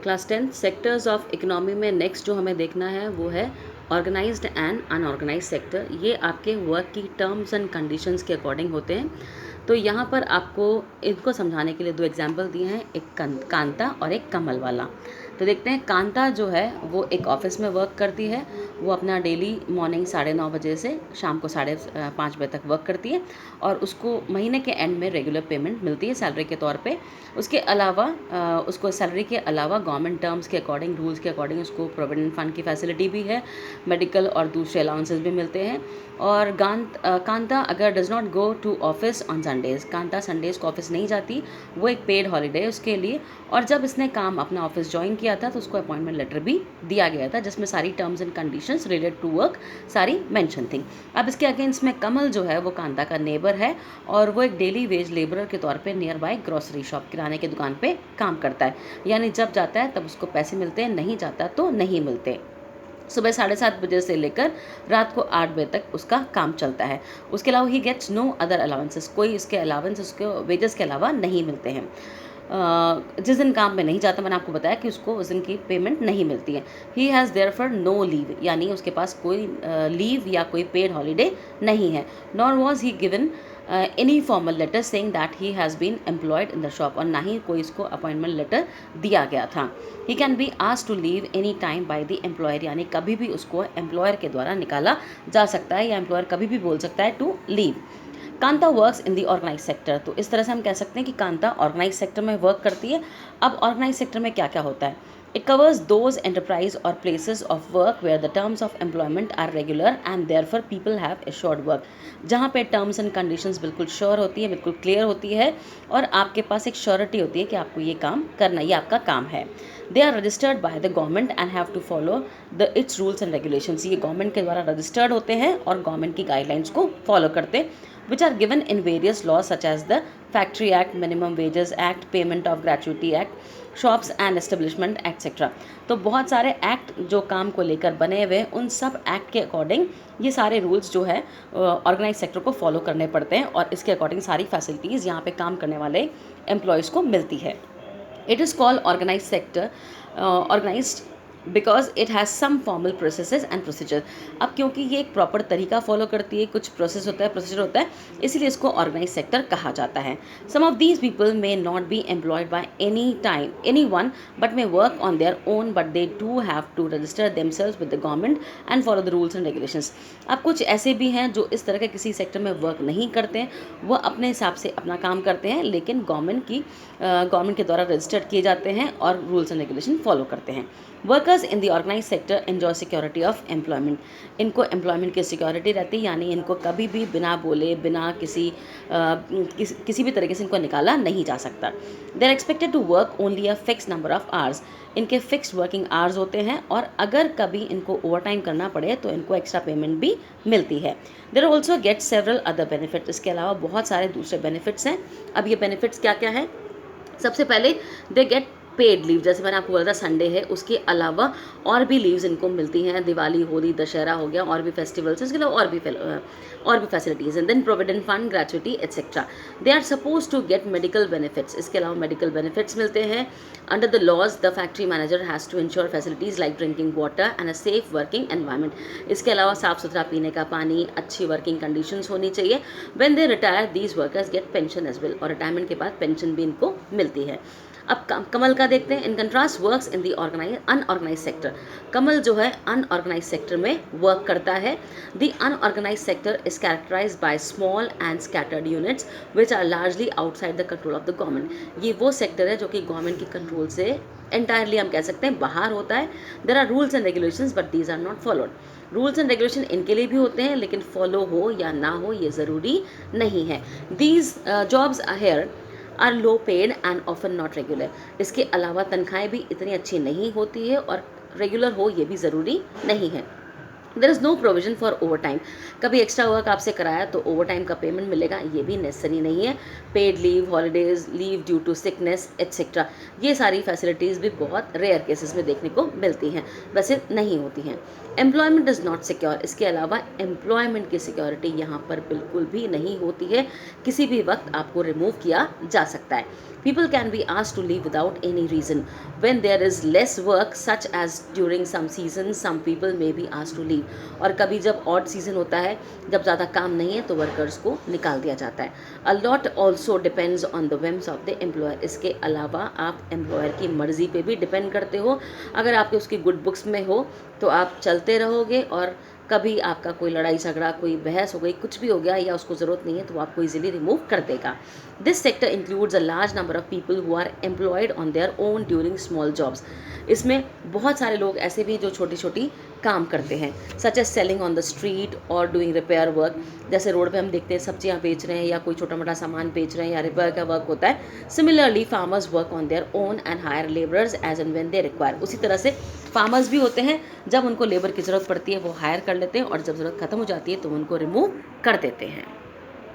Class 10 sectors of economy में next जो हमें देखना है वो है ऑर्गेनाइज्ड एंड अनऑर्गेनाइज्ड सेक्टर। ये आपके वर्क की टर्म्स एंड कंडीशंस के अकॉर्डिंग होते हैं। तो यहाँ पर आपको इनको समझाने के लिए दो एग्जाम्पल दिए हैं, एक कांता और एक कमल वाला। तो देखते हैं, कांता जो है वो एक ऑफिस में वर्क करती है। वो अपना डेली मॉर्निंग 9:30 बजे से शाम को 5:30 बजे तक वर्क करती है और उसको महीने के एंड में रेगुलर पेमेंट मिलती है सैलरी के तौर पे। उसके अलावा उसको सैलरी के अलावा गवर्नमेंट टर्म्स के अकॉर्डिंग, रूल्स के अकॉर्डिंग उसको प्रोविडेंट फंड की फैसिलिटी भी है, मेडिकल और दूसरे अलाउंसेस भी मिलते हैं। और कांता अगर does not go to office on Sundays, Kanta Sundays को ऑफिस नहीं जाती, वो एक पेड हॉलीडे है उसके लिए। और जब इसने काम अपना ऑफिस ज्वाइन किया था तो उसको अपॉइंटमेंट लेटर भी दिया गया था जिसमें सारी terms and conditions related to work सारी मेंशन थी। अब इसके अगेंस्ट में कमल जो है वो कांता का नेबर है और वो एक डेली वेज लेबरर के तौर पे नियर बाय ग्रोसरी शॉप, किराने की दुकान पे काम करता है। यानी जब जाता है तब उसको पैसे मिलते हैं, नहीं जाता तो नहीं मिलते। सुबह 7:30 बजे से लेकर रात को 8 बजे तक उसका काम चलता है। उसके अलावा he gets no other allowances, कोई इसके अलाउंस उसके वेजेस के अलावा नहीं मिलते हैं। जिस दिन काम में नहीं जाता, मैंने आपको बताया कि उसको उस दिन की पेमेंट नहीं मिलती है। He has therefore no leave, यानी उसके पास कोई लीव या कोई पेड हॉलीडे नहीं है। Nor was he given any formal letter saying that he has been employed in the shop, और ना ही कोई इसको अपॉइंटमेंट लेटर दिया गया था। He can be asked to leave any time by the employer, यानी कभी भी उसको एम्प्लॉयर के द्वारा निकाला जा सकता है या एम्प्लॉयर कभी भी बोल सकता है to leave. Kanta works in the organise sector, तो इस तरह से हम कह सकते हैं कि कांता ऑर्गेनाइज सेक्टर में वर्क करती है। अब ऑर्गेनाइज सेक्टर में क्या क्या होता है? इट कवर्स दोज एंटरप्राइज और places of work where the terms of employment are regular and therefore people have assured work, जहाँ पे टर्म्स एंड कंडीशंस बिल्कुल श्योर होती है, बिल्कुल क्लियर होती है और आपके पास एक श्योरिटी होती है कि आपको ये काम करना, ये आपका काम है। They are registered by the government and have to follow the its rules and regulations, ये गवर्नमेंट के द्वारा रजिस्टर्ड होते हैं और गवर्नमेंट की गाइडलाइंस को फॉलो करते, which are given in various laws such as the Factory Act, Minimum Wages Act, Payment of Gratuity Act, Shops and Establishment etc. तो बहुत सारे एक्ट जो काम को लेकर बने हुए, उन सब एक्ट के अकॉर्डिंग ये सारे रूल्स जो है ऑर्गेनाइज सेक्टर को फॉलो करने पड़ते हैं और इसके अकॉर्डिंग सारी फैसिलिटीज़ यहाँ पे काम करने वाले एम्प्लॉयज़ को मिलती है। It is called organise sector, organised because it has some formal processes and procedure. अब क्योंकि ये एक प्रॉपर तरीका फॉलो करती है, कुछ प्रोसेस होता है, प्रोसीजर होता है, इसीलिए इसको ऑर्गेनाइज सेक्टर कहा जाता है। Some of these people may not be employed by any one but may work on their own, but they do have to register themselves with the government and follow the rules and regulations. अब कुछ ऐसे भी हैं जो इस तरह के किसी सेक्टर में वर्क नहीं करते हैं, वो अपने हिसाब से अपना काम करते हैं, लेकिन गवर्नमेंट के द्वारा रजिस्टर्ड किए जाते हैं और रूल्स एंड रेगुलेशन फॉलो करते हैं। Workers in the organise sector enjoy security of employment, इनको एम्प्लॉयमेंट की सिक्योरिटी रहती है, यानी इनको कभी भी बिना बोले, बिना किसी भी तरीके से इनको निकाला नहीं जा सकता। They are expected to work only a fix number of hours, इनके फिक्स्ड वर्किंग आवर्स होते हैं और अगर कभी इनको ओवर टाइम करना पड़े तो इनको एक्स्ट्रा पेमेंट भी मिलती है। देर also get several other benefits, इसके अलावा बहुत सारे दूसरे बेनिफिट्स हैं। अब ये बेनिफिट्स क्या क्या हैं? सबसे पहले दे गेट पेड लीव, जैसे मैंने आपको बोला था संडे है, उसके अलावा और भी लीव्स इनको मिलती हैं, दिवाली, होली, दशहरा हो गया, और भी फेस्टिवल्स, इसके अलावा और भी फैसिलिटीज़ हैं। Then provident fund, gratuity etcetera. They are suppose to get medical benefits, इसके अलावा मेडिकल बेनिफिट्स मिलते हैं। Under the laws the factory manager has to ensure facilities like drinking water and a safe working environment, इसके अलावा साफ़ सुथरा पीने का पानी, अच्छी वर्किंग कंडीशंस होनी चाहिए। When they retire these workers get pension as well, और रिटायरमेंट के बाद पेंशन भी इनको मिलती है। अब कमल का देखते हैं। In contrast works in the unorganised sector, Kamal जो है अनऑर्गेनाइज सेक्टर में वर्क करता है। The unorganised sector is characterised by small and scattered units which are largely outside the control of the government, ये वो सेक्टर है जो कि गवर्नमेंट की कंट्रोल से एंटायरली हम कह सकते हैं बाहर होता है। There are rules and regulations but these are not followed, rules and regulation इनके लिए भी होते हैं लेकिन फॉलो हो या ना हो ये ज़रूरी नहीं है। These jobs here are low paid and often not regular, इसके अलावा तनख्वाहें भी इतनी अच्छी नहीं होती है और रेगुलर हो ये भी ज़रूरी नहीं है। There is no provision for overtime. कभी एक्स्ट्रा वर्क आपसे कराया तो ओवरटाइम का पेमेंट मिलेगा, ये भी नेसेसरी नहीं है। Paid leave, holidays, leave due to sickness etcetera, ये सारी फैसिलिटीज़ भी बहुत रेयर केसेस में देखने को मिलती हैं, वैसे नहीं होती हैं। एम्प्लॉयमेंट इज़ नॉट सिक्योर, इसके अलावा एम्प्लॉयमेंट की सिक्योरिटी यहाँ पर बिल्कुल भी नहीं होती है, किसी भी वक्त आपको रिमूव किया जा सकता है। People can be asked to leave without any reason. When there is less work, such as during some seasons, some people may be asked to leave. और कभी जब ऑड सीजन होता है, जब ज़्यादा काम नहीं है तो वर्कर्स को निकाल दिया जाता है। A lot also depends on the whims of the employer. इसके अलावा आप एम्प्लॉयर की मर्ज़ी पे भी डिपेंड करते हो। अगर आपके उसकी गुड बुक्स में हो तो आप चलते रहोगे, और कभी आपका कोई लड़ाई झगड़ा, कोई बहस हो गई, कुछ भी हो गया या उसको ज़रूरत नहीं है तो वो आपको इजीली रिमूव कर देगा। This sector includes a large number of people who are employed on their own during small jobs. इसमें बहुत सारे लोग ऐसे भी जो छोटी छोटी काम करते हैं, such as selling on the street और डूइंग रिपेयर वर्क। जैसे रोड पे हम देखते हैं सब्जियां बेच रहे हैं या कोई छोटा मोटा सामान बेच रहे हैं या रिपेयर का वर्क होता है। Similarly farmers work on their own and hire labourers as and when they require. उसी तरह से फार्मर्स भी होते हैं, जब उनको लेबर की ज़रूरत पड़ती है वो हायर कर लेते हैं, और जब ज़रूरत ख़त्म हो जाती है तो उनको रिमूव कर देते हैं।